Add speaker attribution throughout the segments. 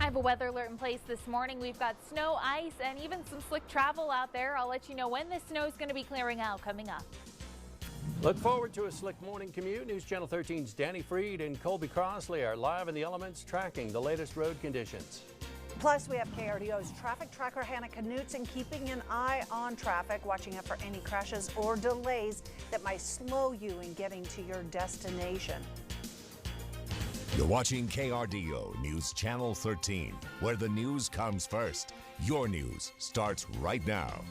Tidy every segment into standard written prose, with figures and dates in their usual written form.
Speaker 1: I have a weather alert in place this morning. We've got snow, ice, and even some slick travel out there. I'll let you know when the snow is going to be clearing out coming up.
Speaker 2: Look forward to a slick morning commute. News Channel 13's Danny Freed and Colby Crossley are live in the elements tracking the latest road conditions.
Speaker 3: Plus, we have KRDO's traffic tracker Hannah Knutson keeping an eye on traffic, watching out for any crashes or delays that might slow you in getting to your destination.
Speaker 4: You're watching KRDO News Channel 13, where the news comes first. Your news starts right now.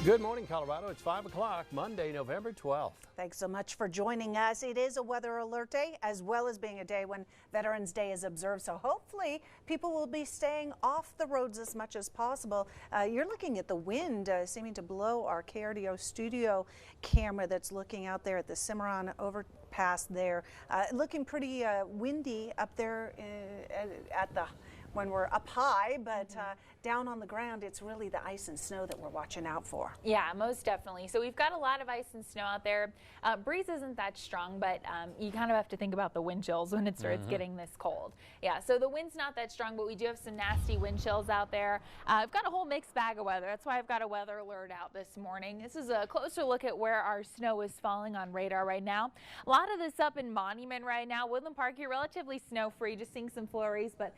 Speaker 2: Good morning, Colorado. It's 5 o'clock, Monday, November 12th.
Speaker 3: Thanks so much for joining us. It is a weather alert day, as well as being a day when Veterans Day is observed. So hopefully people will be staying off the roads as much as possible. You're looking at the wind seeming to blow our KRDO studio camera that's looking out there at the Cimarron overpass there. Looking pretty windy up there when we're up high, but down on the ground, it's really the ice and snow that we're watching out for.
Speaker 1: Yeah, most definitely. So we've got a lot of ice and snow out there. Breeze isn't that strong, but you kind of have to think about the wind chills when it starts getting this cold. Yeah, so the wind's not that strong, but we do have some nasty wind chills out there. I've got a whole mixed bag of weather. That's why I've got a weather alert out this morning. This is a closer look at where our snow is falling on radar right now. A lot of this up in Monument right now. Woodland Park, you're relatively snow-free, just seeing some flurries, but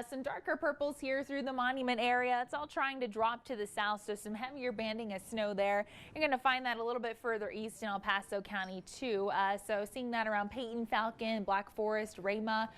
Speaker 1: some darker purples here through the Monument area. It's all trying to drop to the south, so some heavier banding of snow there. You're going to find that a little bit further east in El Paso County too. So seeing that around Peyton, Falcon, Black Forest, Rama,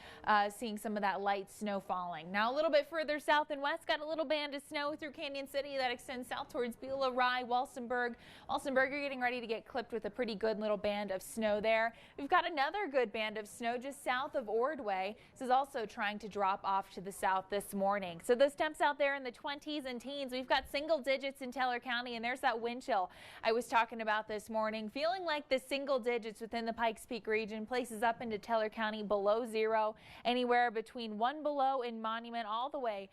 Speaker 1: seeing some of that light snow falling. Now a little bit further south and west, got a little band of snow through Canyon City that extends south towards Beulah, Rye, Walsenburg. Walsenburg, you're getting ready to get clipped with a pretty good little band of snow there. We've got another good band of snow just south of Ordway. This is also trying to drop off to the south this morning. So those temps out there in the 20s and teens, we've got single digits in Teller County, and there's that wind chill I was talking about this morning. Feeling like the single digits within the Pikes Peak region, places up into Teller County below zero, anywhere between 1 below in Monument all the way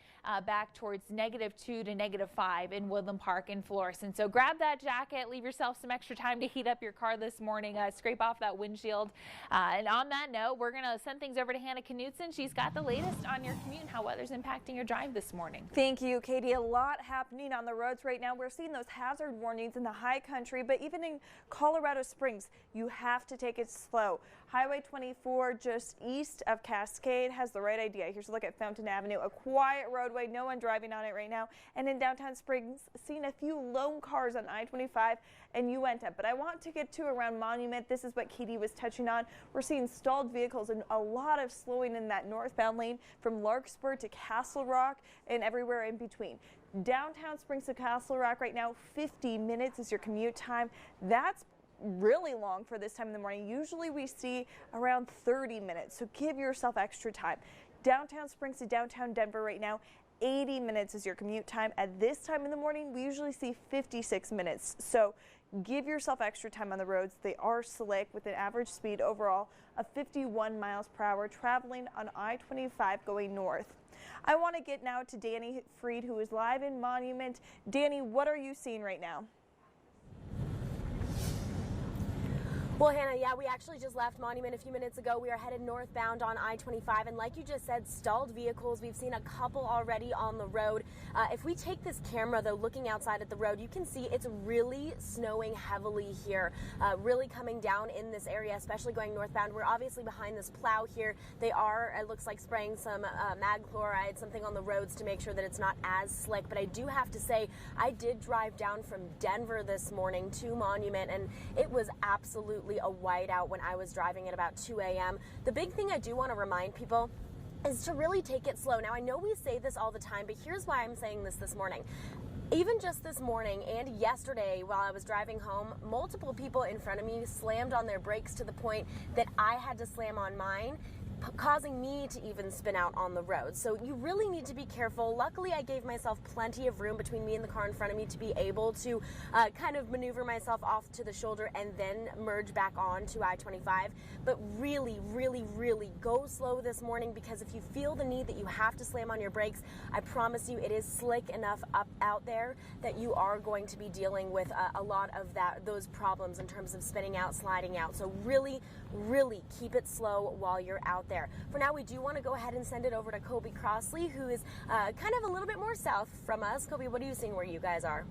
Speaker 1: back towards -2 to -5 in Woodland Park and Florissant. So grab that jacket, leave yourself some extra time to heat up your car this morning, scrape off that windshield. And on that note, we're going to send things over to Hannah Knutson. She's got the latest on your commute and how weather's impacting your drive this morning.
Speaker 5: Thank you, Katie. A lot happening on the roads right now. We're seeing those hazard warnings in the high country, but even in Colorado Springs, you have to take it slow. Highway 24 just east of Cascade has the right idea. Here's a look at Fountain Avenue, a quiet roadway, no one driving on it right now. And in downtown Springs, seeing a few lone cars on I-25 and Uinta. But I want to get to around Monument. This is what Katie was touching on. We're seeing stalled vehicles and a lot of slowing in that northbound lane from Larkspur to Castle Rock and everywhere in between. Downtown Springs to Castle Rock right now, 50 minutes is your commute time. That's really long for this time in the morning. Usually we see around 30 minutes, so give yourself extra time. Downtown Springs to downtown Denver right now, 80 minutes is your commute time. At this time in the morning, we usually see 56 minutes. So give yourself extra time on the roads. They are slick with an average speed overall of 51 miles per hour traveling on I-25 going north. I want to get now to Danny Freed, who is live in Monument. Danny, what are you seeing right now?
Speaker 6: Well, Hannah, yeah, we actually just left Monument a few minutes ago. We are headed northbound on I-25, and like you just said, stalled vehicles. We've seen a couple already on the road. If we take this camera, though, looking outside at the road, you can see it's really snowing heavily here, really coming down in this area, especially going northbound. We're obviously behind this plow here. They are, it looks like, spraying some mag chloride, something on the roads to make sure that it's not as slick. But I do have to say, I did drive down from Denver this morning to Monument, and it was absolutely a whiteout when I was driving at about 2 a.m. The big thing I do want to remind people is to really take it slow. Now, I know we say this all the time, but here's why I'm saying this morning. Even just this morning and yesterday while I was driving home, multiple people in front of me slammed on their brakes to the point that I had to slam on mine, causing me to even spin out on the road. So you really need to be careful. Luckily, I gave myself plenty of room between me and the car in front of me to be able to kind of maneuver myself off to the shoulder and then merge back on to I-25. But really, really, really go slow this morning, because if you feel the need that you have to slam on your brakes, I promise you it is slick enough up out there that you are going to be dealing with a lot of those problems in terms of spinning out, sliding out. So really, really keep it slow while you're out there. For now, we do want to go ahead and send it over to Colby Crossley, who is kind of a little bit more south from us. Colby, what are you seeing where you guys are?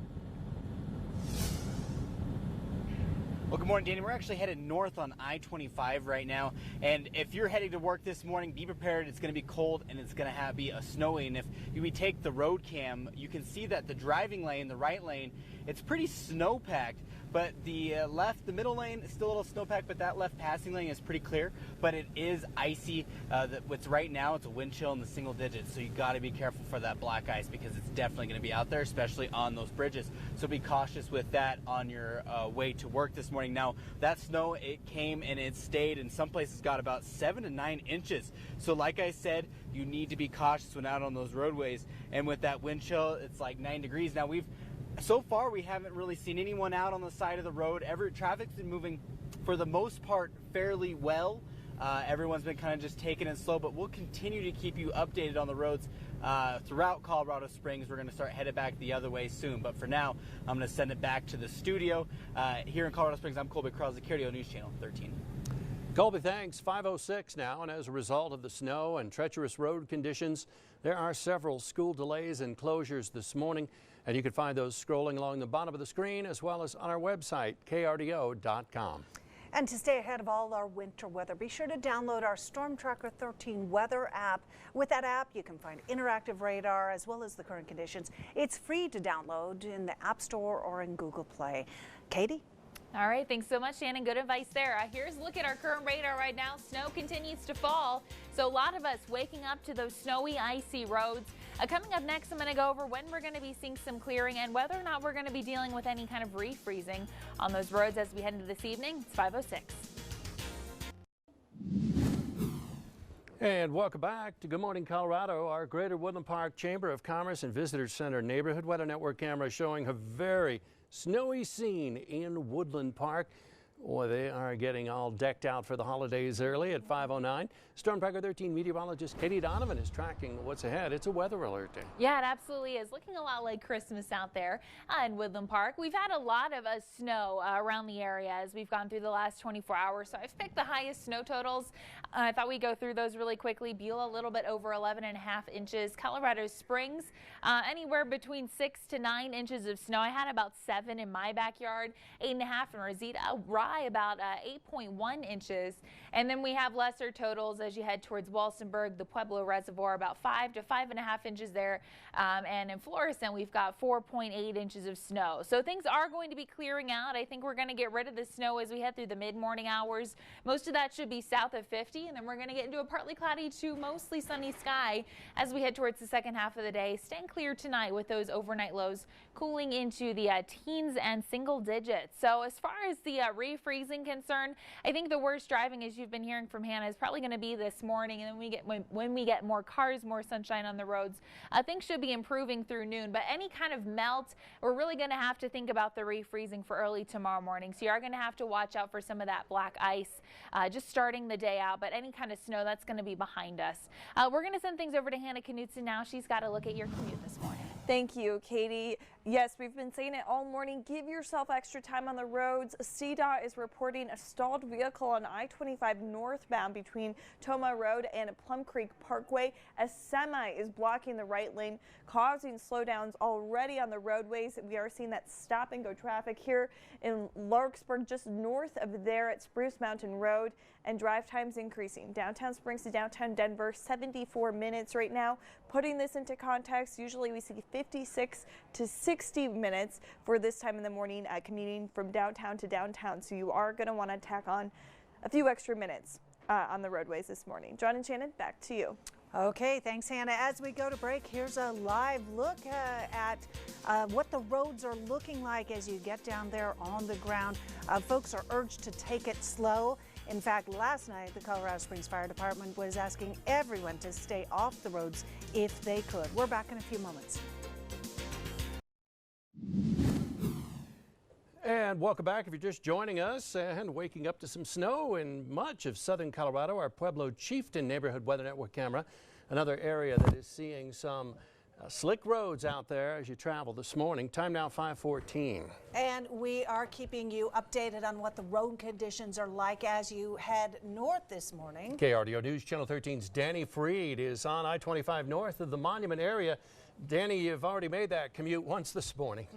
Speaker 7: Well, good morning, Danny. We're actually headed north on I-25 right now, and if you're heading to work this morning, be prepared. It's going to be cold and it's going to be a snowy. And if we take the road cam, you can see that the driving lane, the right lane, it's pretty snow-packed. But the the middle lane is still a little snowpacked, but that left passing lane is pretty clear. But it is icy. What's right now, it's a wind chill in the single digits, so you got to be careful for that black ice because it's definitely going to be out there, especially on those bridges. So be cautious with that on your way to work this morning. Now, that snow, it came and it stayed, and some places got about 7 to 9 inches. So like I said, you need to be cautious when out on those roadways. And with that wind chill, it's like 9 degrees. Now, so far, we haven't really seen anyone out on the side of the road. Traffic's been moving, for the most part, fairly well. Everyone's been kind of just taking it slow, but we'll continue to keep you updated on the roads throughout Colorado Springs. We're going to start headed back the other way soon, but for now, I'm going to send it back to the studio. Here in Colorado Springs, I'm Colby Crossley, KRDO News Channel 13.
Speaker 2: Colby, thanks. 5:06 now, and as a result of the snow and treacherous road conditions, there are several school delays and closures this morning, and you can find those scrolling along the bottom of the screen as well as on our website, krdo.com.
Speaker 3: And to stay ahead of all our winter weather, be sure to download our Storm Tracker 13 weather app. With that app, you can find interactive radar as well as the current conditions. It's free to download in the App Store or in Google Play. Katie?
Speaker 1: All right, thanks so much, Shannon. Good advice there. Here's a look at our current radar right now. Snow continues to fall, so a lot of us waking up to those snowy, icy roads. Coming up next, I'm going to go over when we're going to be seeing some clearing and whether or not we're going to be dealing with any kind of refreezing on those roads as we head into this evening. It's 5:06.
Speaker 2: And welcome back to Good Morning Colorado. Our Greater Woodland Park Chamber of Commerce and Visitor Center neighborhood weather network camera showing a very snowy scene in Woodland Park. Boy, they are getting all decked out for the holidays early at 5:09. Storm Tracker 13 meteorologist Katie Donovan is tracking what's ahead. It's a weather alert day.
Speaker 1: Yeah, it absolutely is. Looking a lot like Christmas out there in Woodland Park. We've had a lot of snow around the area as we've gone through the last 24 hours. So I've picked the highest snow totals. I thought we'd go through those really quickly. Beulah, a little bit over 11.5 inches. Colorado Springs, anywhere between 6 to 9 inches of snow. I had about 7 in my backyard, 8.5 in Rosita. Rye, about 8.1 inches. And then we have lesser totals as you head towards Walsenburg, the Pueblo Reservoir, about 5 to 5.5 inches there. And in Florissant, we've got 4.8 inches of snow. So things are going to be clearing out. I think we're going to get rid of the snow as we head through the mid-morning hours. Most of that should be south of 50, and then we're going to get into a partly cloudy to mostly sunny sky as we head towards the second half of the day. Staying clear tonight with those overnight lows cooling into the teens and single digits. So as far as the refreezing concern, I think the worst driving, as you've been hearing from Hannah, is probably going to be this morning, and then when we get more cars, more sunshine on the roads, things should be improving through noon. But any kind of melt, we're really going to have to think about the refreezing for early tomorrow morning. So you are going to have to watch out for some of that black ice just starting the day out. But any kind of snow, that's going to be behind us. We're going to send things over to Hannah Knutson now. She's got a look at your commute this morning.
Speaker 5: Thank you, Katie. Yes, we've been saying it all morning. Give yourself extra time on the roads. CDOT is reporting a stalled vehicle on I-25 northbound between Toma Road and Plum Creek Parkway. A semi is blocking the right lane, causing slowdowns already on the roadways. We are seeing that stop and go traffic here in Larkspur, just north of there at Spruce Mountain Road, and drive times increasing. Downtown Springs to downtown Denver, 74 minutes right now. Putting this into context, usually we see 56 to 60 minutes for this time in the morning commuting from downtown to downtown. So you are going to want to tack on a few extra minutes on the roadways this morning. John and Shannon, back to you.
Speaker 3: Okay, thanks, Hannah. As we go to break, here's a live look at what the roads are looking like as you get down there on the ground. Folks are urged to take it slow. In fact, last night, the Colorado Springs Fire Department was asking everyone to stay off the roads if they could. We're back in a few moments.
Speaker 2: And welcome back. If you're just joining us and waking up to some snow in much of southern Colorado, our Pueblo Chieftain neighborhood weather network camera, another area that is seeing some Slick roads out there as you travel this morning. Time now 5:14.
Speaker 3: And we are keeping you updated on what the road conditions are like as you head north this morning.
Speaker 2: KRDO News Channel 13's Danny Freed is on I-25 north of the Monument area. Danny, you've already made that commute once this morning.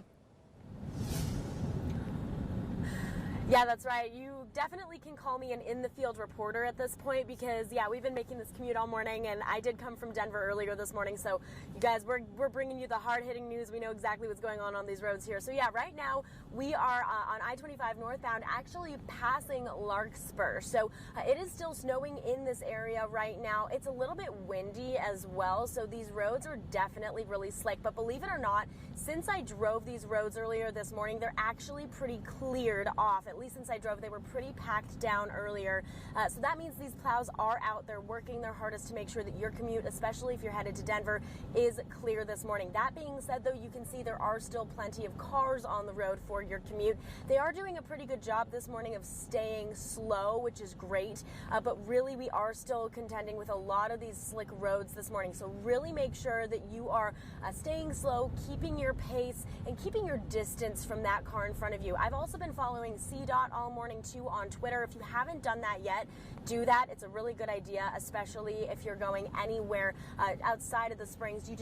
Speaker 6: Yeah, that's right. You definitely can call me an in-the-field reporter at this point because, yeah, we've been making this commute all morning, and I did come from Denver earlier this morning. So, you guys, we're bringing you the hard-hitting news. We know exactly what's going on these roads here. So, yeah, right now we are on I-25 northbound, actually passing Larkspur. So, it is still snowing in this area right now. It's a little bit windy as well, so these roads are definitely really slick. But believe it or not, since I drove these roads earlier this morning, they're actually pretty cleared off. At least since I drove, they were pretty packed down earlier. So that means these plows are out there working their hardest to make sure that your commute, especially if you're headed to Denver, is clear this morning. That being said, though, you can see there are still plenty of cars on the road for your commute. They are doing a pretty good job this morning of staying slow, which is great. But really, we are still contending with a lot of these slick roads this morning. So really make sure that you are staying slow, keeping your pace, and keeping your distance from that car in front of you. I've also been following CDOT all morning too on Twitter. If you haven't done that yet, do that. It's a really good idea, especially if you're going anywhere outside of the Springs. You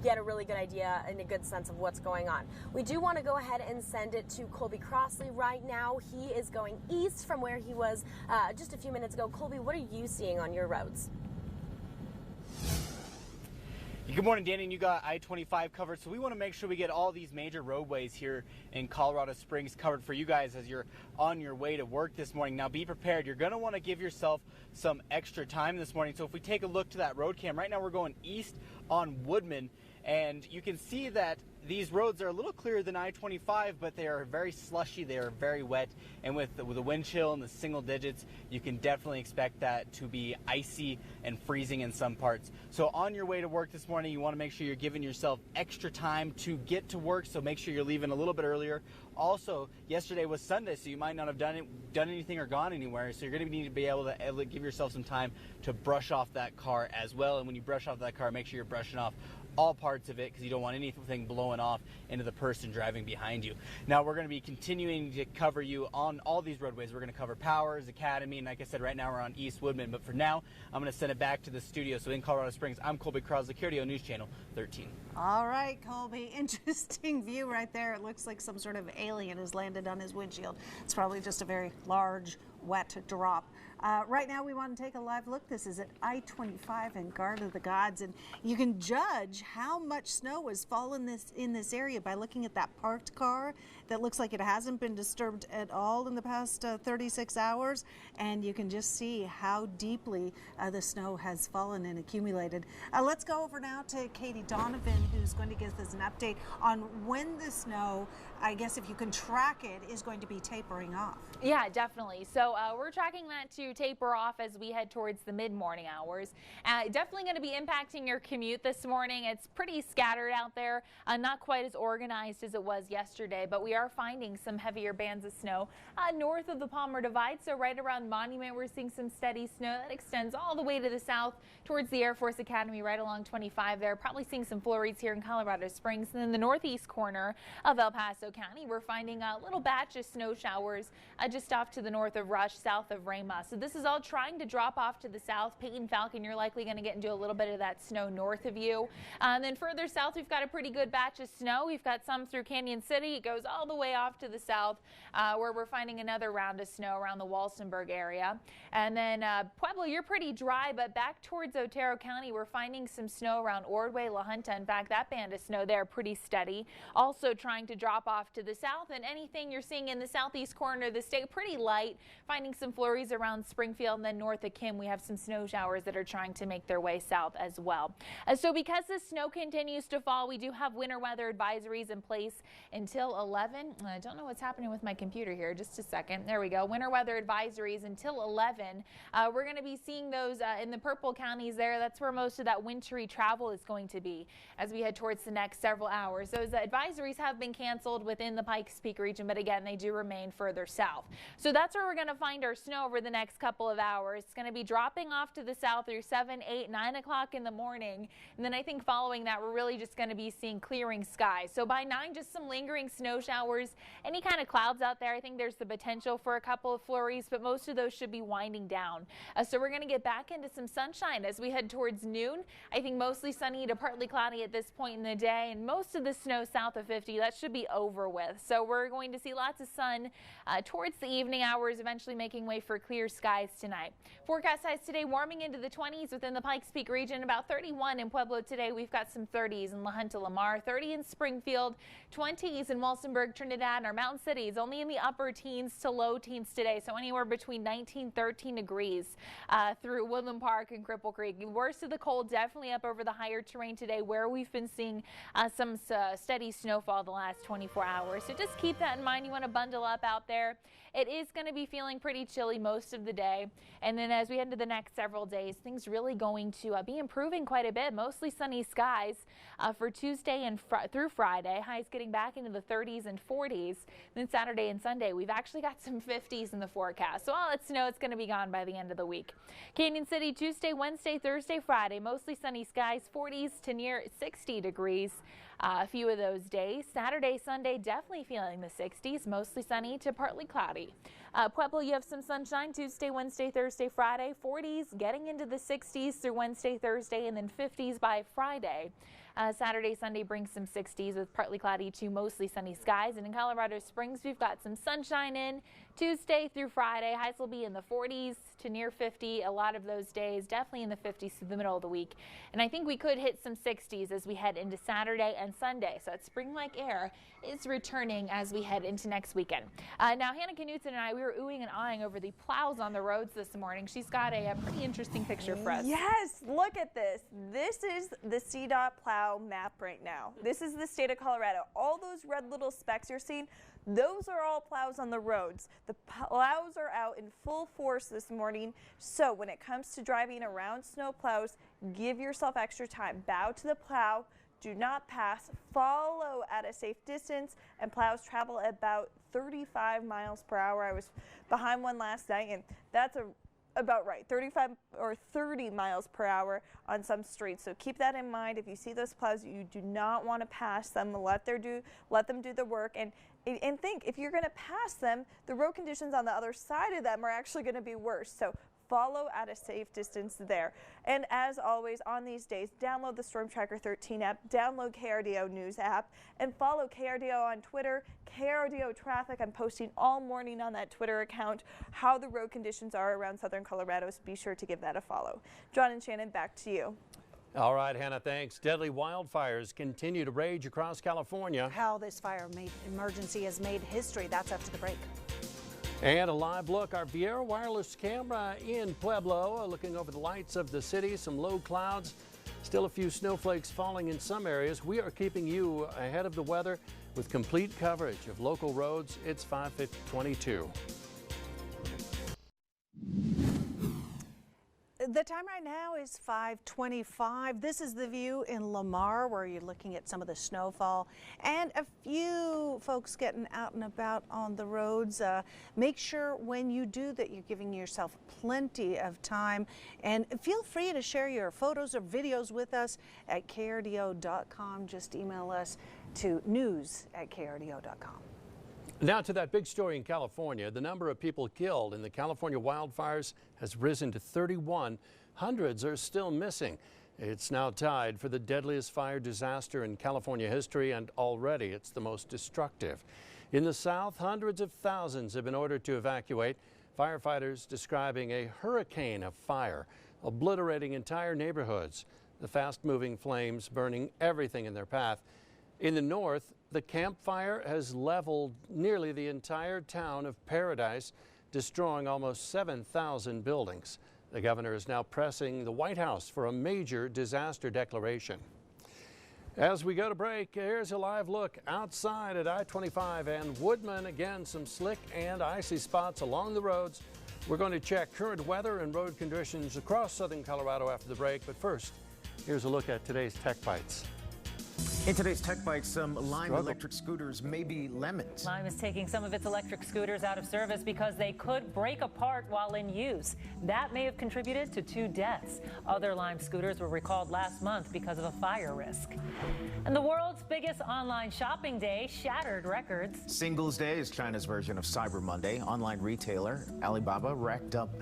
Speaker 6: get a really good idea and a good sense of what's going on. We do want to go ahead and send it to Colby Crossley right now. He is going east from where he was just a few minutes ago. Colby, what are you seeing on your roads?
Speaker 7: Good morning, Danny. You got I-25 covered, so we want to make sure we get all these major roadways here in Colorado Springs covered for you guys as you're on your way to work this morning. Now, be prepared. You're going to want to give yourself some extra time this morning. So if we take a look to that road cam, right now we're going east on Woodman, and you can see that these roads are a little clearer than I-25, but they are very slushy, they are very wet, and with the wind chill in the single digits, you can definitely expect that to be icy and freezing in some parts. So on your way to work this morning, you want to make sure you're giving yourself extra time to get to work, so make sure you're leaving a little bit earlier. Also, yesterday was Sunday, so you might not have done anything or gone anywhere, so you're going to need to be able to give yourself some time to brush off that car as well. And when you brush off that car, make sure you're brushing off all parts of it because you don't want anything blowing off into the person driving behind you. Now, we're going to be continuing to cover you on all these roadways. We're going to cover Powers, Academy, and like I said, right now we're on East Woodman. But for now, I'm going to send it back to the studio. So in Colorado Springs, I'm Colby Crossley, KRDO News Channel 13.
Speaker 3: All right, Colby. Interesting view right there. It looks like some sort of alien has landed on his windshield. It's probably just a very large, wet drop. Right now, we want to take a live look. This is at I-25 and Guard of the Gods, and you can judge how much snow has fallen in this area by looking at that parked car that looks like it hasn't been disturbed at all in the past 36 hours, and you can just see how deeply the snow has fallen and accumulated. Let's go over now to Katie Donovan, who's going to give us an update on when the snow, I guess if you can track it, is going to be tapering off.
Speaker 1: Yeah, definitely. So we're tracking that to taper off as we head towards the mid-morning hours. Definitely going to be impacting your commute this morning. It's pretty scattered out there, not quite as organized as it was yesterday, but we are finding some heavier bands of snow north of the Palmer Divide. So right around Monument, we're seeing some steady snow that extends all the way to the south towards the Air Force Academy right along 25 there. Probably seeing some flurries here in Colorado Springs. And then the northeast corner of El Paso County, we're finding a little batch of snow showers just off to the north of Rush, south of Rama. So this is all trying to drop off to the south. Peyton Falcon, you're likely going to get into a little bit of that snow north of you. And then further south, we've got a pretty good batch of snow. We've got some through Canyon City. It goes all the way off to the south where we're finding another round of snow around the Walsenburg area. And then Pueblo, you're pretty dry, but back towards Otero County, we're finding some snow around Ordway, La Junta. In fact, that band of snow there pretty steady. Also trying to drop off to the south, and anything you're seeing in the southeast corner of the state, pretty light. Finding some flurries around Springfield, and then north of Kim, we have some snow showers that are trying to make their way south as well. So because the snow continues to fall, we do have winter weather advisories in place until 11 11. I don't know what's happening with my computer here. Just a second. There we go. Winter weather advisories until 11. We're going to be seeing those in the purple counties there. That's where most of that wintry travel is going to be as we head towards the next several hours. Those advisories have been canceled within the Pikes Peak region, but again, they do remain further south. So that's where we're going to find our snow over the next couple of hours. It's going to be dropping off to the south through 7, 8, 9 o'clock in the morning. And then I think following that, we're really just going to be seeing clearing skies. So by 9, just some lingering snow showers, any kind of clouds out there. I think there's the potential for a couple of flurries, but most of those should be winding down. So we're going to get back into some sunshine as we head towards noon. I think mostly sunny to partly cloudy at this point in the day, and most of the snow south of 50, that should be over with. So we're going to see lots of sun towards the evening hours, eventually making way for clear skies tonight. Forecast highs today warming into the 20s within the Pikes Peak region, about 31 in Pueblo today. We've got some 30s in La Junta, Lamar, 30 in Springfield, 20s in Walsenburg, Trinidad, and our mountain cities only in the upper teens to low teens today, so anywhere between 19, 13 degrees through Woodland Park and Cripple Creek. Worst of the cold definitely up over the higher terrain today, where we've been seeing some steady snowfall the last 24 hours. So just keep that in mind. You want to bundle up out there. It is going to be feeling pretty chilly most of the day. And then as we head into the next several days, things really going to be improving quite a bit. Mostly sunny skies for Tuesday and through Friday. Highs getting back into the 30s and 40s. Then Saturday and Sunday, we've actually got some 50s in the forecast. So all that snow, it's going to be gone by the end of the week. Canyon City, Tuesday, Wednesday, Thursday, Friday, mostly sunny skies, 40s to near 60 degrees. A few of those days. Saturday, Sunday, definitely feeling the 60s, mostly sunny to partly cloudy. Pueblo, you have some sunshine Tuesday, Wednesday, Thursday, Friday, 40s, getting into the 60s through Wednesday, Thursday, and then 50s by Friday. Saturday, Sunday brings some 60s with partly cloudy to mostly sunny skies. And in Colorado Springs, we've got some sunshine in Tuesday through Friday. Highs will be in the 40s to near 50 a lot of those days, definitely in the 50s through the middle of the week. And I think we could hit some 60s as we head into Saturday and Sunday. So that spring-like air is returning as we head into next weekend. Now, Hannah Knutson and I, we were oohing and aahing over the plows on the roads this morning. She's got a pretty interesting picture for us.
Speaker 5: Yes, look at this. This is the CDOT plow map right now. This is the state of Colorado. All those red little specks you're seeing, those are all plows on the roads. The plows are out in full force this morning. So when it comes to driving around snow plows, give yourself extra time. Bow to the plow. Do not pass. Follow at a safe distance. And plows travel at about 35 miles per hour. I was behind one last night, and that's about right, 35 or 30 miles per hour on some streets. So keep that in mind. If you see those plows, you do not want to pass them. Let them do the work. And think, if you're going to pass them, the road conditions on the other side of them are actually going to be worse. So follow at a safe distance there. And as always, on these days, download the Storm Tracker 13 app, download KRDO News app, and follow KRDO on Twitter, KRDO Traffic. I'm posting all morning on that Twitter account how the road conditions are around southern Colorado, so be sure to give that a follow. John and Shannon, back to you.
Speaker 2: All right, Hannah, thanks. Deadly wildfires continue to rage across California.
Speaker 3: How this fire emergency has made history. That's after the break.
Speaker 2: And a live look, our Viera wireless camera in Pueblo, looking over the lights of the city, some low clouds, still a few snowflakes falling in some areas. We are keeping you ahead of the weather with complete coverage of local roads. It's 5:22.
Speaker 3: The time right now is 5:25. This is the view in Lamar, where you're looking at some of the snowfall and a few folks getting out and about on the roads. Make sure when you do that you're giving yourself plenty of time, and feel free to share your photos or videos with us at krdo.com. Just email us to news@krdo.com.
Speaker 2: Now to that big story in California. The number of people killed in the California wildfires has risen to 31. Hundreds are still missing. It's now tied for the deadliest fire disaster in California history, and already it's the most destructive. In the south, hundreds of thousands have been ordered to evacuate. Firefighters describing a hurricane of fire, obliterating entire neighborhoods. The fast-moving flames burning everything in their path. In the north, the Camp Fire has leveled nearly the entire town of Paradise, destroying almost 7,000 buildings. The governor is now pressing the White House for a major disaster declaration. As we go to break, here's a live look outside at I-25 and Woodman. Again, some slick and icy spots along the roads. We're going to check current weather and road conditions across southern Colorado after the break. But first, here's a look at today's Tech Bites.
Speaker 8: In today's Tech Bites, some Lime electric scooters may be lemons.
Speaker 9: Lime is taking some of its electric scooters out of service because they could break apart while in use. That may have contributed to 2 deaths. Other Lime scooters were recalled last month because of a fire risk. And the world's biggest online shopping day shattered records. Singles Day is China's version of Cyber Monday. Online retailer Alibaba racked up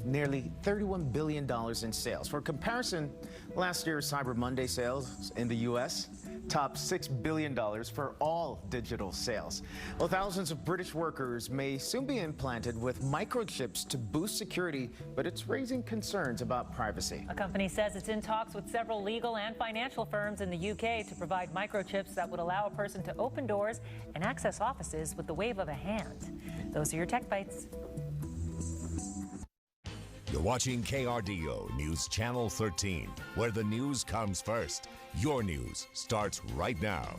Speaker 9: nearly $31 billion in sales. For comparison, last year's Cyber Monday sales in the U.S. topped $6 billion for all digital sales. Well, thousands of British workers may soon be implanted with microchips to boost security, but it's raising concerns about privacy.
Speaker 10: A company says it's in talks with several legal and financial firms in the UK to provide microchips that would allow a person to open doors and access offices with the wave of a hand. Those are your Tech Bites.
Speaker 4: You're watching KRDO News Channel 13, where the news comes first. Your news starts right now.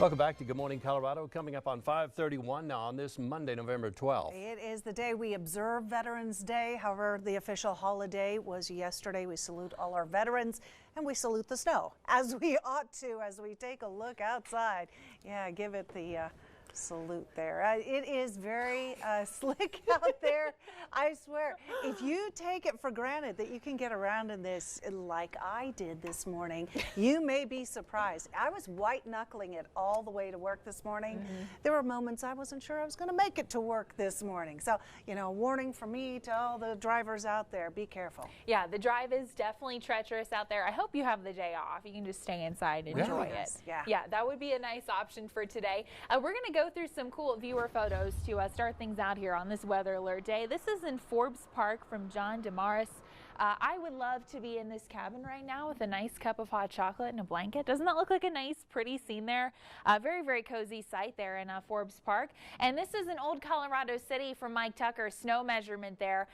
Speaker 2: Welcome back to Good Morning Colorado. Coming up on 5:31 now on this Monday, November 12th.
Speaker 3: It is the day we observe Veterans Day. However, the official holiday was yesterday. We salute all our veterans and we salute the snow, as we ought to, as we take a look outside. Yeah, give it the salute there. It is very slick out there. I swear, if you take it for granted that you can get around in this like I did this morning, you may be surprised. I was white knuckling it all the way to work this morning. There were moments I wasn't sure I was going to make it to work this morning. So, you know, warning for me to all the drivers out there, be careful.
Speaker 1: Yeah, the drive is definitely treacherous out there. I hope you have the day off. You can just stay inside and enjoy it. Yeah, that would be a nice option for today. We're going to go through some cool viewer photos to start things out here on this weather alert day. This is in Forbes Park from John Damaris. I would love to be in this cabin right now with a nice cup of hot chocolate and a blanket. Doesn't that look like a nice, pretty scene there? Very, very cozy site there in Forbes Park. And this is an old Colorado City from Mike Tucker snow measurement there.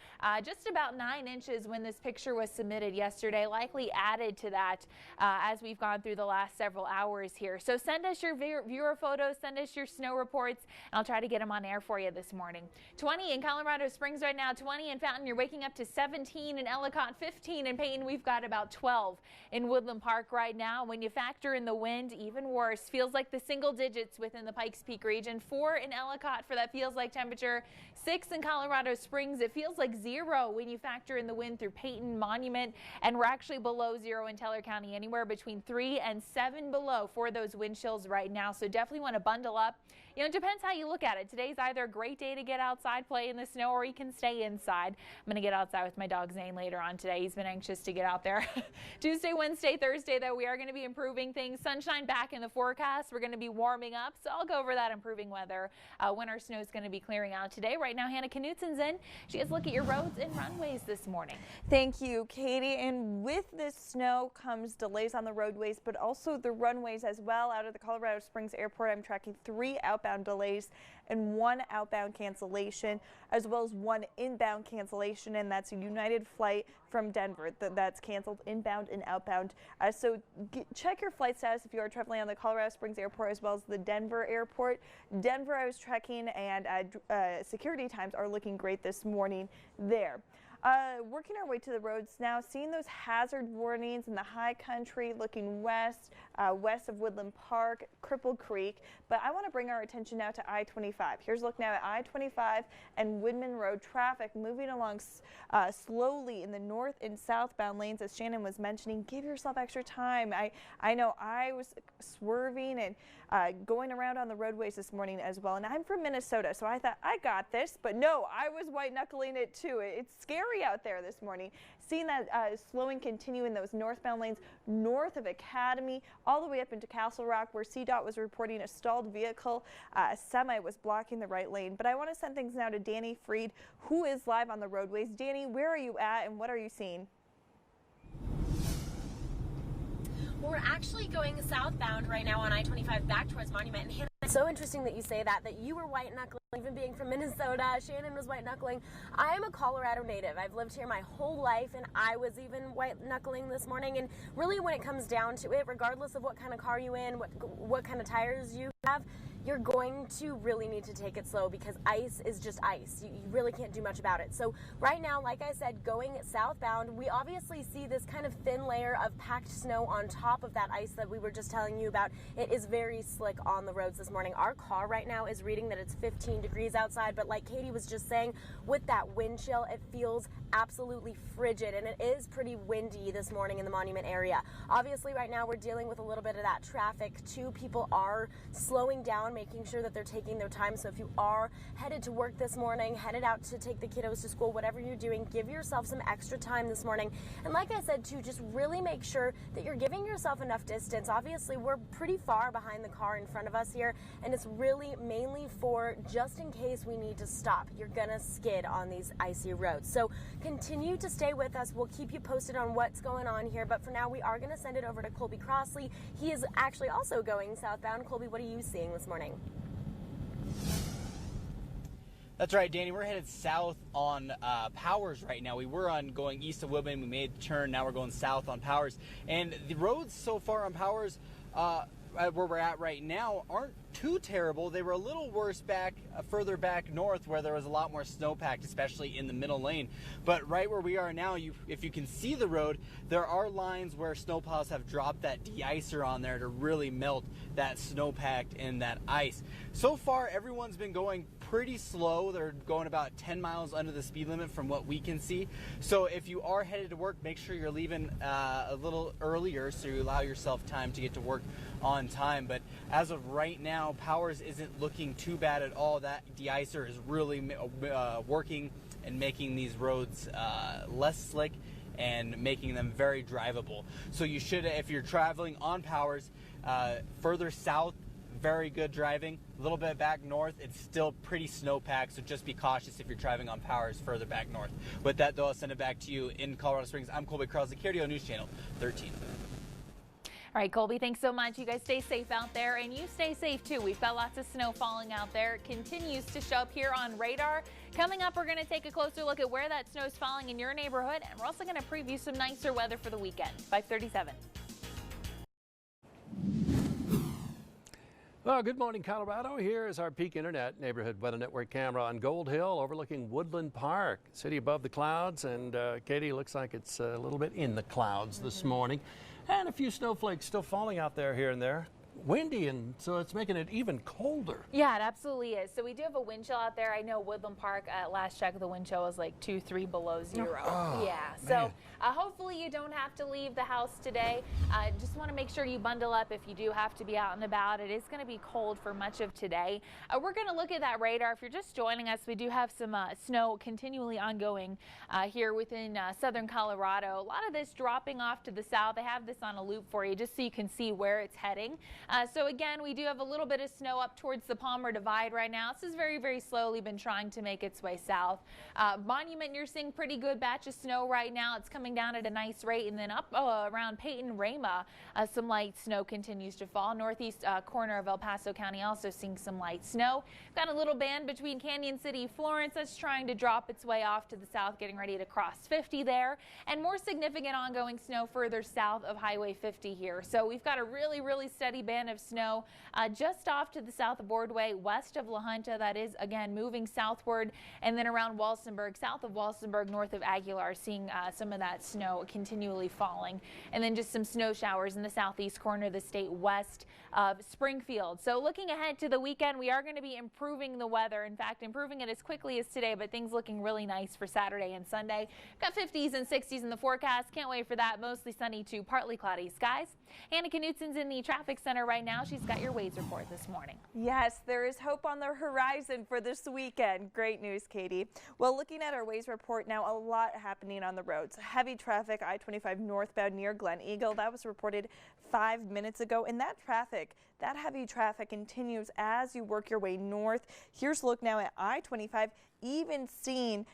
Speaker 1: Just about 9 inches when this picture was submitted yesterday, likely added to that as we've gone through the last several hours here. So send us your viewer photos, send us your snow reports, and I'll try to get them on air for you this morning. 20 in Colorado Springs right now, 20 in Fountain. You're waking up to 17 in Ellicott. 15 in Payton. We've got about 12 in Woodland Park right now. When you factor in the wind, even worse. Feels like the single digits within the Pikes Peak region. 4 in Ellicott for that feels like temperature. 6 in Colorado Springs. It feels like 0 when you factor in the wind through Payton, Monument, and we're actually below 0 in Teller County, anywhere between 3 and 7 below for those wind chills right now. So definitely want to bundle up. You know, it depends how you look at it. Today's either a great day to get outside, play in the snow, or you can stay inside. I'm going to get outside with my dog Zane later on today. He's been anxious to get out there. Tuesday, Wednesday, Thursday, though, we are going to be improving things. Sunshine back in the forecast. We're going to be warming up, so I'll go over that improving weather when our snow is going to be clearing out today. Right now, Hannah Knutson's in. She has a look at your roads and runways this morning.
Speaker 5: Thank you, Katie. And with this snow comes delays on the roadways, but also the runways as well. Out of the Colorado Springs Airport, I'm tracking 3 outbound delays and 1 outbound cancellation, as well as 1 inbound cancellation, and that's a United flight from Denver that's canceled inbound and outbound. So check your flight status if you are traveling on the Colorado Springs Airport as well as the Denver Airport. Denver I was tracking, and security times are looking great this morning there. Working our way to the roads now, seeing those hazard warnings in the high country, looking west, west of Woodland Park, Cripple Creek. But I want to bring our attention now to I-25. Here's a look now at I-25 and Woodman Road traffic moving along slowly in the north and southbound lanes. As Shannon was mentioning, give yourself extra time. I know I was swerving and going around on the roadways this morning as well. And I'm from Minnesota, so I thought I got this. But no, I was white knuckling it too. It's scary out there this morning. Seeing that slowing continue in those northbound lanes north of Academy all the way up into Castle Rock, where CDOT was reporting a stalled vehicle. A semi was blocking the right lane. But I want to send things now to Danny Freed, who is live on the roadways. Danny, where are you at and what are you seeing?
Speaker 6: Well, we're actually going southbound right now on I-25 back towards Monument. And It's so interesting that you say that you were white knuckling, even being from Minnesota. Shannon was white knuckling. I am a Colorado native. I've lived here my whole life, and I was even white knuckling this morning. And really, when it comes down to it, regardless of what kind of car you in, what kind of tires you have, you're going to really need to take it slow because ice is just ice. You really can't do much about it. So right now, like I said, going southbound, we obviously see this kind of thin layer of packed snow on top of that ice that we were just telling you about. It is very slick on the roads this morning. Our car right now is reading that it's 15 degrees outside, but like Katie was just saying, with that wind chill, it feels absolutely frigid, and it is pretty windy this morning in the Monument area. Obviously, right now we're dealing with a little bit of that traffic too. People are slowing down, making sure that they're taking their time. So if you are headed to work this morning, headed out to take the kiddos to school, whatever you're doing, give yourself some extra time this morning. And like I said too, just really make sure that you're giving yourself enough distance. Obviously, we're pretty far behind the car in front of us here, and it's really mainly for just in case we need to stop. You're gonna skid on these icy roads. So continue to stay with us. We'll keep you posted on what's going on here, but for now we are going to send it over to Colby Crossley. He is actually also going southbound. Colby, what are you seeing this morning?
Speaker 7: That's right, Danny. We're headed south on Powers right now. We were on going east of Woodman. We made the turn. Now we're going south on Powers. And the roads so far on Powers, where we're at right now, aren't too terrible. They were a little worse back further back north where there was a lot more snowpack, especially in the middle lane. But right where we are now, if you can see the road, there are lines where snowplows have dropped that de-icer on there to really melt that snowpack and that ice. So far, everyone's been going pretty slow. They're going about 10 miles under the speed limit from what we can see. So if you are headed to work, make sure you're leaving a little earlier so you allow yourself time to get to work on time. But as of right now, Powers isn't looking too bad at all. That de-icer is really working and making these roads less slick and making them very drivable. So you should, if you're traveling on Powers, further south, very good driving. A little bit back north, it's still pretty snowpacked, so just be cautious if you're driving on Powers further back north. With that, though, I'll send it back to you in Colorado Springs. I'm Colby Crossley, KRDO News Channel 13.
Speaker 1: All right, Colby, thanks so much. You guys stay safe out there, and you stay safe too. We've got lots of snow falling out there. It continues to show up here on radar. Coming up, we're going to take a closer look at where that snow is falling in your neighborhood, and we're also going to preview some nicer weather for the weekend. 5:37.
Speaker 2: Well, good morning, Colorado. Here is our Peak Internet Neighborhood Weather Network camera on Gold Hill overlooking Woodland Park, city above the clouds. And Katie, looks like it's a little bit in the clouds this morning. And a few snowflakes still falling out there here and there. Windy, and so it's making it even colder.
Speaker 1: Yeah, it absolutely is. So we do have a wind chill out there. I know Woodland Park, at last check, the wind chill was like 2-3 below zero.
Speaker 2: Oh,
Speaker 1: yeah, so hopefully you don't have to leave the house today. Just want to make sure you bundle up if you do have to be out and about. It is going to be cold for much of today. We're going to look at that radar. If you're just joining us, we do have some snow continually ongoing here within southern Colorado. A lot of this dropping off to the south. I have this on a loop for you just so you can see where it's heading. So again, we do have a little bit of snow up towards the Palmer Divide right now. This is very, very slowly been trying to make its way south. Monument, you're seeing pretty good batch of snow right now. It's coming down at a nice rate, and then up around Peyton, Rama, some light snow continues to fall. Northeast corner of El Paso County also seeing some light snow. Got a little band between Canyon City, Florence that's trying to drop its way off to the south, getting ready to cross 50 there, and more significant ongoing snow further south of Highway 50 here. So we've got a really, really steady band of snow just off to the south of Bordway, west of La Junta. That is, again, moving southward, and then around Walsenburg, south of Walsenburg, north of Aguilar, seeing some of that snow continually falling. And then just some snow showers in the southeast corner of the state west of Springfield. So looking ahead to the weekend, we are going to be improving the weather. In fact, improving it as quickly as today, but things looking really nice for Saturday and Sunday. Got 50s and 60s in the forecast. Can't wait for that. Mostly sunny to partly cloudy skies. Hannah Knutson's in the traffic center right now. She's got your Waze report this morning.
Speaker 5: Yes, there is hope on the horizon for this weekend. Great news, Katie. Well, looking at our Waze report now, a lot happening on the roads. Heavy traffic, I-25 northbound near Glen Eagle. That was reported 5 minutes ago. And that heavy traffic continues as you work your way north. Here's a look now at I-25, even seeing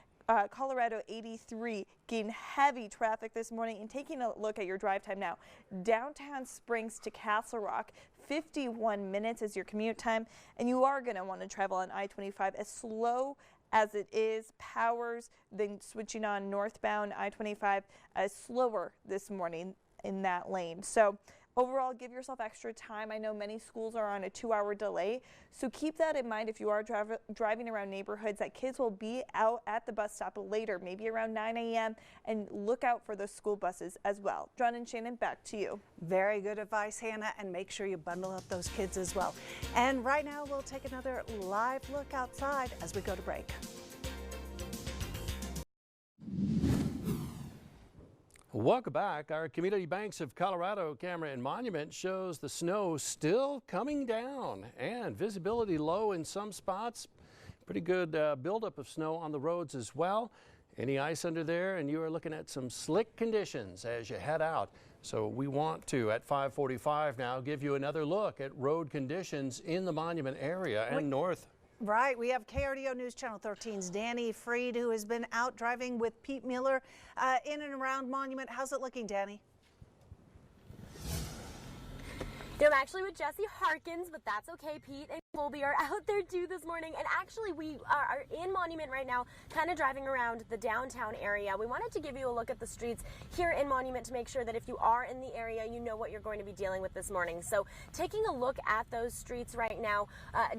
Speaker 5: Colorado 83 getting heavy traffic this morning. And taking a look at your drive time now, downtown Springs to Castle Rock, 51 minutes is your commute time, and you are going to want to travel on I-25 as slow as it is. Powers, then switching on northbound I-25 slower this morning in that lane. So overall, give yourself extra time. I know many schools are on a 2-hour delay, so keep that in mind if you are driving around neighborhoods, that kids will be out at the bus stop later, maybe around 9 a.m., and look out for the school buses as well. John and Shannon, back to you.
Speaker 3: Very good advice, Hannah, and make sure you bundle up those kids as well. And right now, we'll take another live look outside as we go to break.
Speaker 2: Welcome back. Our Community Banks of Colorado camera and monument shows the snow still coming down and visibility low in some spots. Pretty good buildup of snow on the roads as well. Any ice under there, and you are looking at some slick conditions as you head out. So we want to, at 5:45 now, give you another look at road conditions in the monument area and north.
Speaker 3: Right, we have KRDO News Channel 13's Danny Freed, who has been out driving with Pete Mueller in and around Monument. How's it looking, Danny?
Speaker 6: I'm actually with Jesse Harkins, but that's okay. Pete and Colby are out there too this morning, and actually we are in Monument right now, kind of driving around the downtown area. We wanted to give you a look at the streets here in Monument to make sure that if you are in the area, you know what you're going to be dealing with this morning. So taking a look at those streets right now,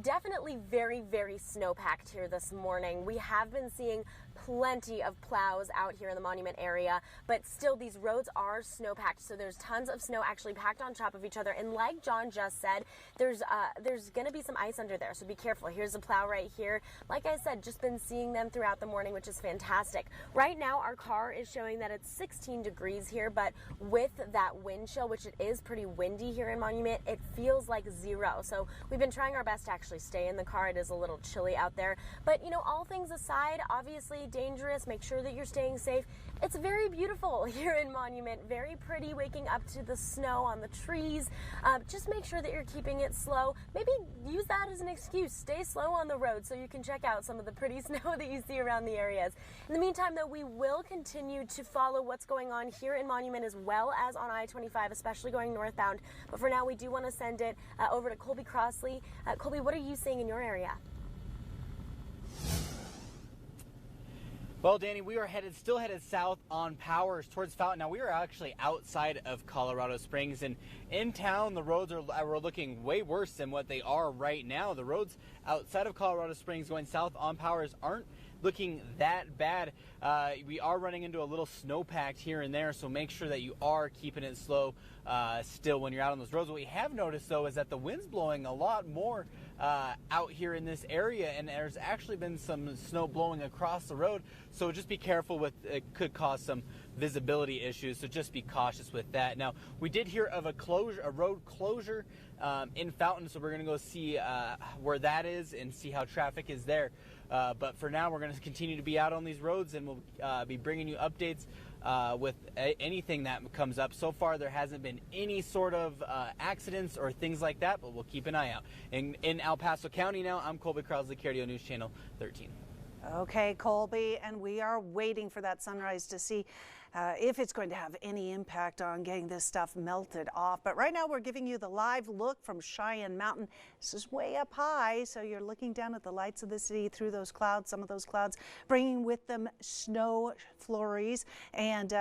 Speaker 6: definitely very, very snow-packed here this morning. We have been seeing plenty of plows out here in the Monument area, but still these roads are snow-packed, so there's tons of snow actually packed on top of each other. And like John just said, there's going to be some ice under there, so be careful. Here's a plow right here. Like I said, just been seeing them throughout the morning, which is fantastic. Right now, our car is showing that it's 16 degrees here, but with that wind chill, which it is pretty windy here in Monument, it feels like 0. So we've been trying our best to actually stay in the car. It is a little chilly out there, but you know, all things aside, obviously dangerous. Make sure that you're staying safe. It's very beautiful here in Monument. Very pretty, waking up to the snow on the trees. Just make sure that you're keeping it slow. Maybe use that as an excuse. Stay slow on the road so you can check out some of the pretty snow that you see around the areas. In the meantime, though, we will continue to follow what's going on here in Monument as well as on I-25, especially going northbound. But for now, we do want to send it over to Colby Crossley. Colby, what are you seeing in your area?
Speaker 7: Well, Danny, we are still headed south on Powers towards Fountain. Now, we are actually outside of Colorado Springs, and in town, the roads are looking way worse than what they are right now. The roads outside of Colorado Springs going south on Powers aren't looking that bad. We are running into a little snowpack here and there, so make sure that you are keeping it slow still when you're out on those roads. What we have noticed, though, is that the wind's blowing a lot more out here in this area, and there's actually been some snow blowing across the road, so just be careful with it. Could cause some visibility issues, so just be cautious with that. Now, we did hear of a road closure in Fountain, so we're going to go see where that is and see how traffic is there. But for now, we're going to continue to be out on these roads, and we'll be bringing you updates with anything that comes up. So far, there hasn't been any sort of accidents or things like that, but we'll keep an eye out. In El Paso County now, I'm Colby Crossley, KRDO News Channel 13.
Speaker 3: Okay, Colby, and we are waiting for that sunrise to see if it's going to have any impact on getting this stuff melted off. But right now we're giving you the live look from Cheyenne Mountain. This is way up high, so you're looking down at the lights of the city through those clouds, some of those clouds bringing with them snow flurries. And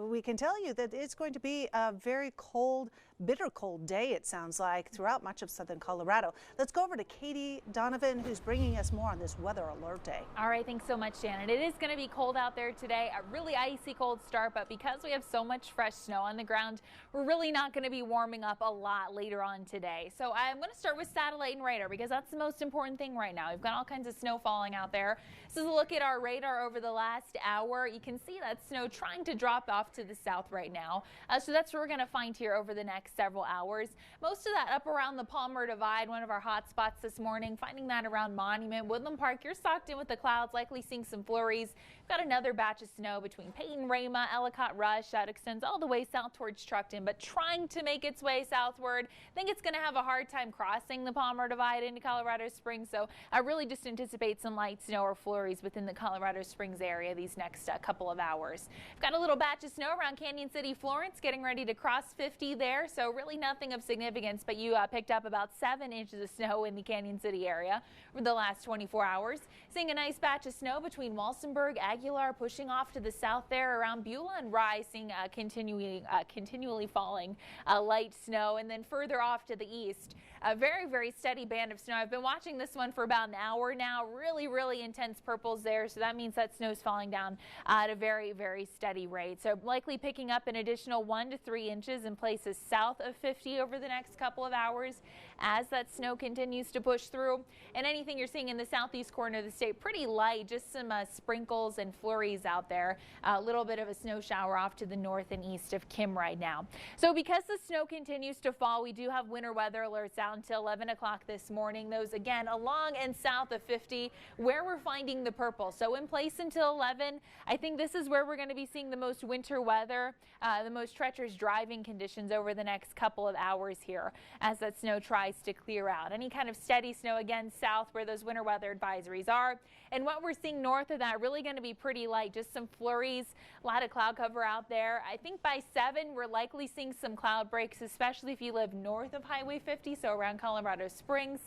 Speaker 3: we can tell you that it's going to be a very cold, bitter cold day, it sounds like, throughout much of southern Colorado. Let's go over to Katie Donovan, who's bringing us more on this weather alert day.
Speaker 1: All right, thanks so much, Shannon. It is going to be cold out there today, a really icy cold start, but because we have so much fresh snow on the ground, we're really not going to be warming up a lot later on today. So I'm going to start with satellite and radar because that's the most important thing right now. We've got all kinds of snow falling out there. This is a look at our radar over the last hour. You can see that snow trying to drop off to the south right now. So that's what we're going to find here over the next several hours. Most of that up around the Palmer Divide, one of our hot spots this morning, finding that around Monument. Woodland Park, you're socked in with the clouds, likely seeing some flurries. We've got another batch of snow between Peyton, Rama, Ellicott Rush that extends all the way south towards Truckton, but trying to make its way southward. I think it's going to have a hard time crossing the Palmer Divide into Colorado Springs, so I really just anticipate some light snow or flurries within the Colorado Springs area these next couple of hours. I've got a little batch of snow around Canyon City, Florence, getting ready to cross 50 there, so really nothing of significance, but you picked up about 7 inches of snow in the Canyon City area for the last 24 hours. Seeing a nice batch of snow between Walsenburg, Aguilar, pushing off to the south there around Beulah and Rye, seeing continually falling light snow, and then further off to the east, a very steady band of snow. I've been watching this one for about an hour now. Really intense purples there, so that means that snow's falling down at a very steady rate. So likely picking up an additional 1 to 3 inches in places south of 50 over the next couple of hours as that snow continues to push through. And anything you're seeing in the southeast corner of the state, pretty light, just some sprinkles and flurries out there. A little bit of a snow shower off to the north and east of Kim right now. So because the snow continues to fall, we do have winter weather alerts out until 11 o'clock this morning. Those again along and south of 50 where we're finding the purple. So in place until 11, I think this is where we're going to be seeing the most winter weather, the most treacherous driving conditions over the next couple of hours here as that snow tries to clear out. Any kind of steady snow again south where those winter weather advisories are. And what we're seeing north of that really going to be pretty light, just some flurries, a lot of cloud cover out there. I think by 7 we're likely seeing some cloud breaks, especially if you live north of Highway 50, so around Colorado Springs,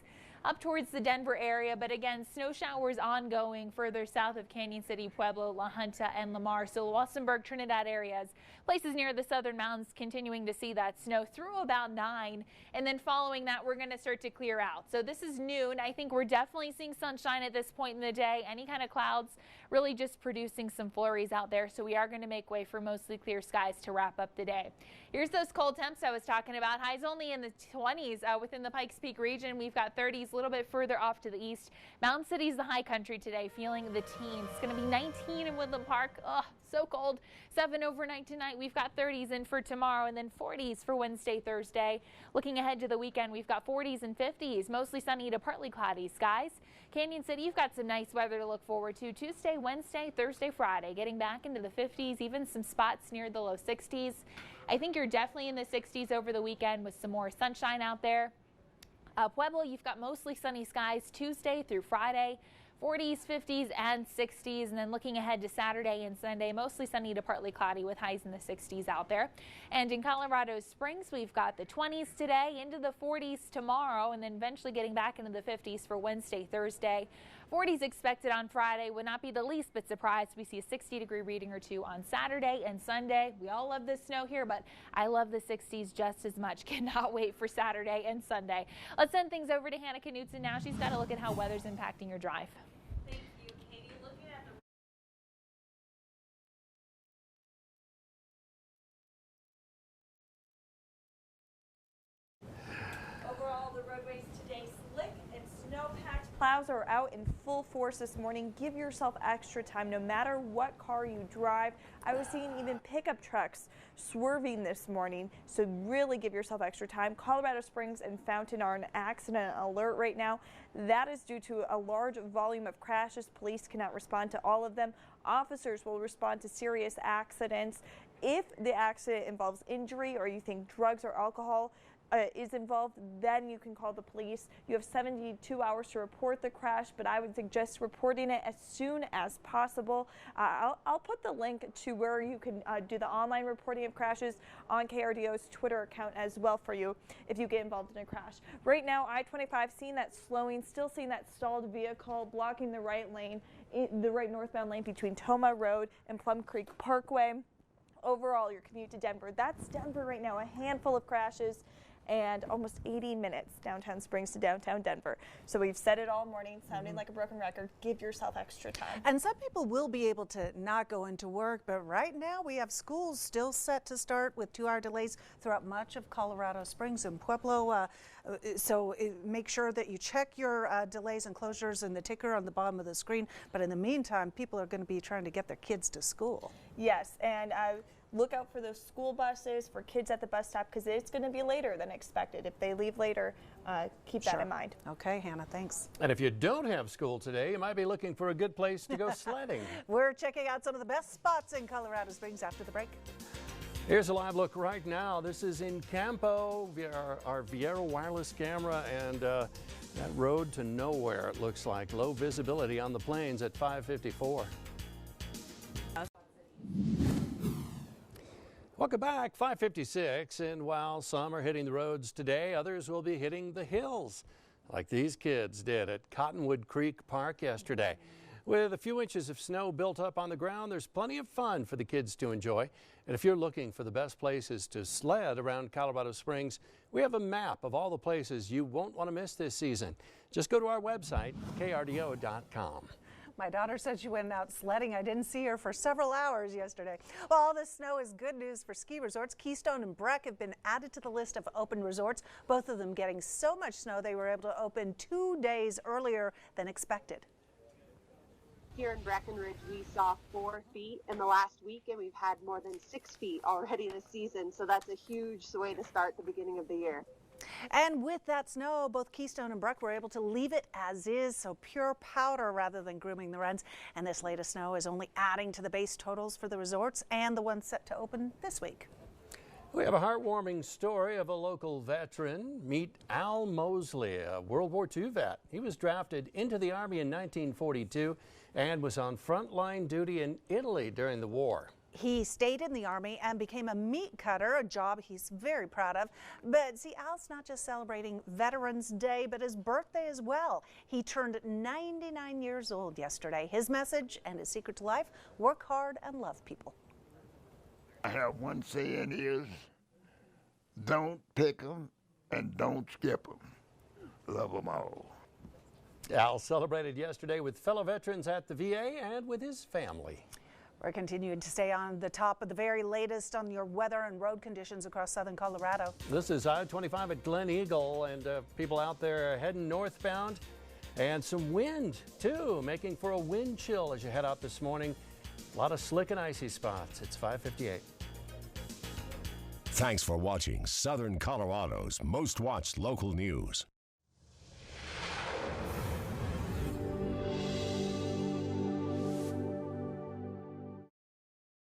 Speaker 1: up towards the Denver area. But again, snow showers ongoing further south of Canyon City, Pueblo, La Junta, and Lamar. So Walsenburg, Trinidad areas, places near the southern mountains continuing to see that snow through about 9. And then following that, we're going to start to clear out. So this is noon. I think we're definitely seeing sunshine at this point in the day. Any kind of clouds really just producing some flurries out there. So we are going to make way for mostly clear skies to wrap up the day. Here's those cold temps I was talking about. Highs only in the 20s within the Pikes Peak region. We've got 30s a little bit further off to the east. Mountain City's the high country today, feeling the teens. It's going to be 19 in Woodland Park. Oh, so cold. 7 overnight tonight. We've got 30s in for tomorrow, and then 40s for Wednesday, Thursday. Looking ahead to the weekend, we've got 40s and 50s, mostly sunny to partly cloudy skies. Canyon City, you've got some nice weather to look forward to Tuesday, Wednesday, Thursday, Friday, getting back into the 50s, even some spots near the low 60s. I think you're definitely in the 60s over the weekend with some more sunshine out there. Pueblo, you've got mostly sunny skies Tuesday through Friday. 40s, 50s, and 60s. And then looking ahead to Saturday and Sunday, mostly sunny to partly cloudy with highs in the 60s out there. And in Colorado Springs, we've got the 20s today, into the 40s tomorrow, and then eventually getting back into the 50s for Wednesday, Thursday. 40s expected on Friday. Would not be the least bit surprised. We see a 60-degree reading or two on Saturday and Sunday. We all love this snow here, but I love the 60s just as much. Cannot wait for Saturday and Sunday. Let's send things over to Hannah Knutson now. She's got a look at how weather's impacting your drive.
Speaker 5: Overall, the roadways today slick and snow-packed. Plows are out in full force this morning. Give yourself extra time no matter what car you drive. I was seeing even pickup trucks swerving this morning, so really give yourself extra time. Colorado Springs and Fountain are an accident alert right now. That is due to a large volume of crashes. Police cannot respond to all of them. Officers will respond to serious accidents. If the accident involves injury or you think drugs or alcohol is involved, then you can call the police. You have 72 hours to report the crash, but I would suggest reporting it as soon as possible. I'll put the link to where you can do the online reporting of crashes on KRDO's Twitter account as well for you if you get involved in a crash. Right now, I-25, seeing that slowing, still seeing that stalled vehicle blocking the right lane, the right northbound lane between Toma Road and Plum Creek Parkway. Overall, your commute to Denver, that's Denver right now, a handful of crashes and almost 80 minutes downtown Springs to downtown Denver. So we've said it all morning, sounding like a broken record. Give yourself extra time.
Speaker 3: And some people will be able to not go into work, but right now we have schools still set to start with 2-hour delays throughout much of Colorado Springs and Pueblo. So make sure that you check your delays and closures in the ticker on the bottom of the screen. But in the meantime, people are going to be trying to get their kids to school.
Speaker 5: Yes, and look out for those school buses, for kids at the bus stop, because it's going to be later than expected. If they leave later, keep that in mind.
Speaker 3: Okay, Hannah, thanks.
Speaker 2: And if you don't have school today, you might be looking for a good place to go sledding.
Speaker 3: We're checking out some of the best spots in Colorado Springs after the break.
Speaker 2: Here's a live look right now. This is in Campo via our Viera wireless camera, and that road to nowhere, it looks like. Low visibility on the plains at 554. Welcome back, 556, and while some are hitting the roads today, others will be hitting the hills, like these kids did at Cottonwood Creek Park yesterday. With a few inches of snow built up on the ground, there's plenty of fun for the kids to enjoy. And if you're looking for the best places to sled around Colorado Springs, we have a map of all the places you won't want to miss this season. Just go to our website, krdo.com.
Speaker 3: My daughter said she went out sledding. I didn't see her for several hours yesterday. Well, all this snow is good news for ski resorts. Keystone and Breck have been added to the list of open resorts, both of them getting so much snow they were able to open 2 days earlier than expected.
Speaker 11: Here in Breckenridge, we saw 4 feet in the last week, and we've had more than 6 feet already this season. So that's a huge way to start the beginning of the year.
Speaker 3: And with that snow, both Keystone and Breck were able to leave it as is, so pure powder rather than grooming the runs. And this latest snow is only adding to the base totals for the resorts and the ones set to open this week.
Speaker 2: We have a heartwarming story of a local veteran. Meet Al Mosley, a World War II vet. He was drafted into the Army in 1942 and was on frontline duty in Italy during the war.
Speaker 3: He stayed in the Army and became a meat cutter, a job he's very proud of. But see, Al's not just celebrating Veterans Day, but his birthday as well. He turned 99 years old yesterday. His message and his secret to life: work hard and love people.
Speaker 12: I have one saying is, don't pick 'em and don't skip 'em. Love 'em all.
Speaker 2: Al celebrated yesterday with fellow veterans at the VA and with his family.
Speaker 3: We're continuing to stay on the top of the very latest on your weather and road conditions across southern Colorado.
Speaker 2: This is I-25 at Glen Eagle, and people out there heading northbound, and some wind too, making for a wind chill as you head out this morning. A lot of slick and icy spots. It's 5:58.
Speaker 4: Thanks for watching Southern Colorado's most watched local news.